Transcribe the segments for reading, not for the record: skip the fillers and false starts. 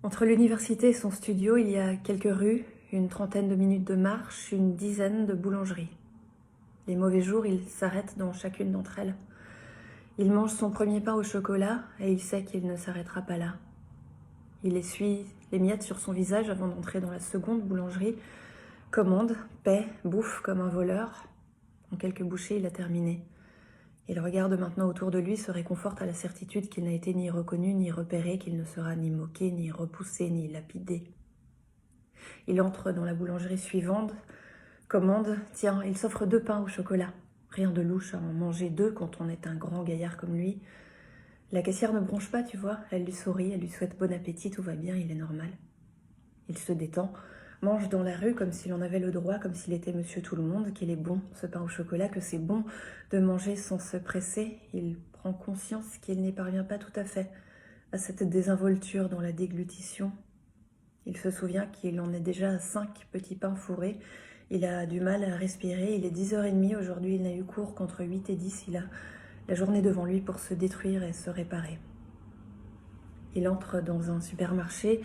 Entre l'université et son studio, il y a quelques rues, une trentaine de minutes de marche, une dizaine de boulangeries. Les mauvais jours, il s'arrête dans chacune d'entre elles. Il mange son premier pain au chocolat et il sait qu'il ne s'arrêtera pas là. Il essuie les miettes sur son visage avant d'entrer dans la seconde boulangerie, commande, paie, bouffe comme un voleur. En quelques bouchées, il a terminé. Il regarde maintenant autour de lui, se réconforte à la certitude qu'il n'a été ni reconnu, ni repéré, qu'il ne sera ni moqué, ni repoussé, ni lapidé. Il entre dans la boulangerie suivante, commande, tiens, il s'offre 2 pains au chocolat. Rien de louche à en manger 2 quand on est un grand gaillard comme lui. La caissière ne bronche pas, tu vois, elle lui sourit, elle lui souhaite bon appétit, tout va bien, il est normal. Il se détend, mange dans la rue comme s'il en avait le droit, comme s'il était monsieur tout le monde, qu'il est bon ce pain au chocolat, que c'est bon de manger sans se presser. Il prend conscience qu'il n'y parvient pas tout à fait à cette désinvolture dans la déglutition. Il se souvient qu'il en est déjà à 5 petits pains fourrés. Il a du mal à respirer, il est 10h30, aujourd'hui il n'a eu cours qu'entre 8 et 10, il a la journée devant lui pour se détruire et se réparer. Il entre dans un supermarché.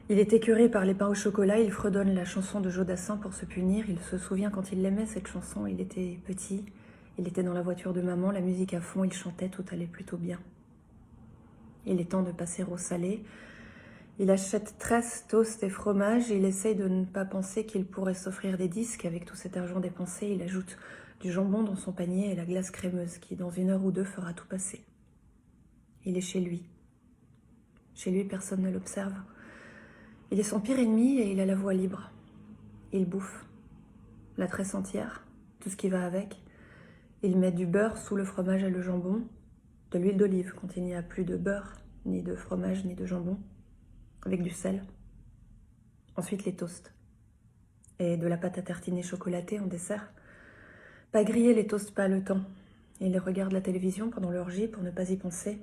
Il est écœuré par les pains au chocolat, il fredonne la chanson de Jodassin pour se punir. Il se souvient quand il l'aimait cette chanson, il était petit, il était dans la voiture de maman, la musique à fond, il chantait, tout allait plutôt bien. Il est temps de passer au salé. Il achète 13 toasts et fromages, il essaye de ne pas penser qu'il pourrait s'offrir des disques. Avec tout cet argent dépensé, il ajoute du jambon dans son panier et la glace crémeuse qui, dans 1 heure ou 2, fera tout passer. Il est chez lui. Chez lui, personne ne l'observe. Il est son pire ennemi et il a la voix libre. Il bouffe la tresse entière, tout ce qui va avec. Il met du beurre sous le fromage et le jambon, de l'huile d'olive quand il n'y a plus de beurre, ni de fromage, ni de jambon, avec du sel. Ensuite les toasts et de la pâte à tartiner chocolatée en dessert. Pas griller les toasts, pas le temps. Il regarde la télévision pendant l'orgie pour ne pas y penser.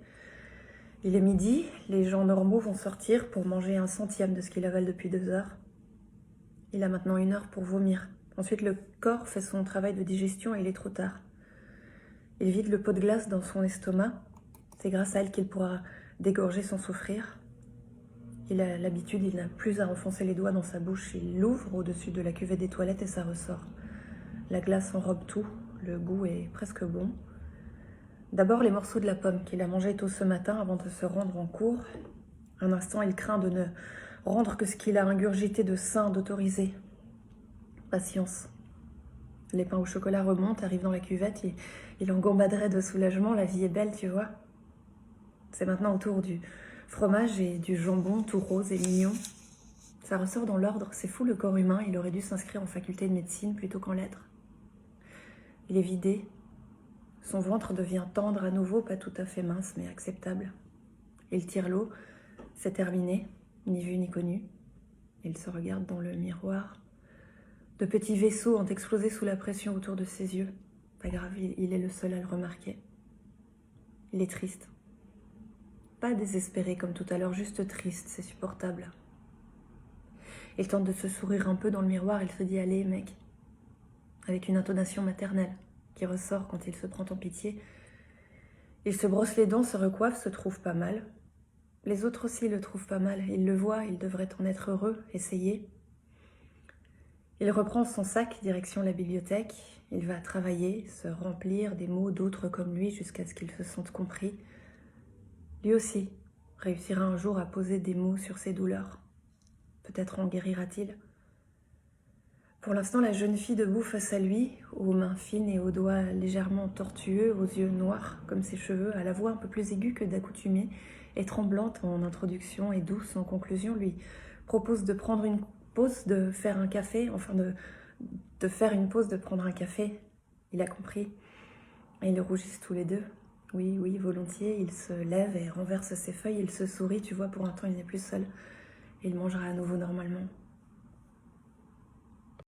Il est midi, les gens normaux vont sortir pour manger 1/100 de ce qu'il avale depuis 2 heures. Il a maintenant 1 heure pour vomir. Ensuite, le corps fait son travail de digestion et il est trop tard. Il vide le pot de glace dans son estomac. C'est grâce à elle qu'il pourra dégorger sans souffrir. Il a l'habitude, il n'a plus à enfoncer les doigts dans sa bouche. Il l'ouvre au-dessus de la cuvette des toilettes et ça ressort. La glace enrobe tout, le goût est presque bon. D'abord les morceaux de la pomme qu'il a mangé tôt ce matin avant de se rendre en cours. Un instant, il craint de ne rendre que ce qu'il a ingurgité de sain, d'autorisé. Patience. Les pains au chocolat remontent, arrivent dans la cuvette, il en gambaderait de soulagement, la vie est belle, tu vois. C'est maintenant au tour du fromage et du jambon, tout rose et mignon. Ça ressort dans l'ordre, c'est fou le corps humain, il aurait dû s'inscrire en faculté de médecine plutôt qu'en lettres. Il est vidé. Son ventre devient tendre à nouveau, pas tout à fait mince, mais acceptable. Il tire l'eau, c'est terminé, ni vu ni connu. Il se regarde dans le miroir. De petits vaisseaux ont explosé sous la pression autour de ses yeux. Pas grave, il est le seul à le remarquer. Il est triste. Pas désespéré comme tout à l'heure, juste triste, c'est supportable. Il tente de se sourire un peu dans le miroir, il se dit « Allez, mec », avec une intonation maternelle qui ressort quand il se prend en pitié. Il se brosse les dents, se recoiffe, se trouve pas mal. Les autres aussi le trouvent pas mal. Il le voit, il devrait en être heureux, essayer. Il reprend son sac, direction la bibliothèque. Il va travailler, se remplir des mots d'autres comme lui jusqu'à ce qu'il se sente compris. Lui aussi réussira un jour à poser des mots sur ses douleurs. Peut-être en guérira-t-il. Pour l'instant, la jeune fille debout face à lui, aux mains fines et aux doigts légèrement tortueux, aux yeux noirs comme ses cheveux, à la voix un peu plus aiguë que d'accoutumée, et tremblante en introduction et douce en conclusion, lui propose de prendre une pause, de faire un café, enfin de faire une pause, de prendre un café. Il a compris. Et ils rougissent tous les deux. Oui, oui, volontiers. Il se lève et renverse ses feuilles, il se sourit, tu vois, pour un temps il n'est plus seul. Il mangera à nouveau normalement.